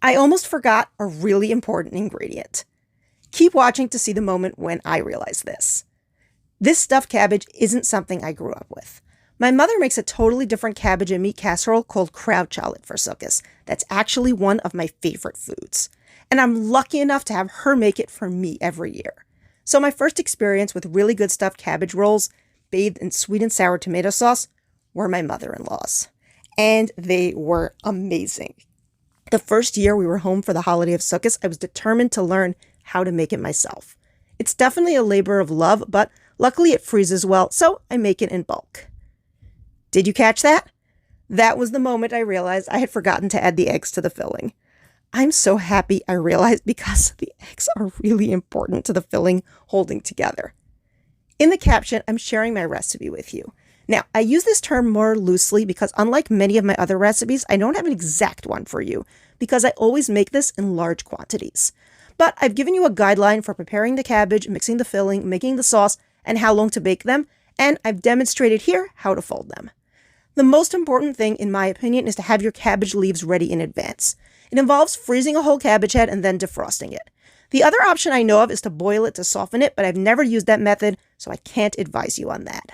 I almost forgot a really important ingredient. Keep watching to see the moment when I realize this. This stuffed cabbage isn't something I grew up with. My mother makes a totally different cabbage and meat casserole called kraut chalet for Sukkot. That's actually one of my favorite foods. And I'm lucky enough to have her make it for me every year. So my first experience with really good stuffed cabbage rolls, bathed in sweet and sour tomato sauce, were my mother-in-law's. And they were amazing. The first year we were home for the holiday of Sukkot, I was determined to learn how to make it myself. It's definitely a labor of love, but luckily it freezes well, so I make it in bulk. Did you catch that? That was the moment I realized I had forgotten to add the eggs to the filling. I'm so happy I realized because the eggs are really important to the filling holding together. In the caption, I'm sharing my recipe with you. Now, I use this term more loosely because unlike many of my other recipes, I don't have an exact one for you because I always make this in large quantities. But I've given you a guideline for preparing the cabbage, mixing the filling, making the sauce, and how long to bake them, and I've demonstrated here how to fold them. The most important thing, in my opinion, is to have your cabbage leaves ready in advance. It involves freezing a whole cabbage head and then defrosting it. The other option I know of is to boil it to soften it, but I've never used that method, so I can't advise you on that.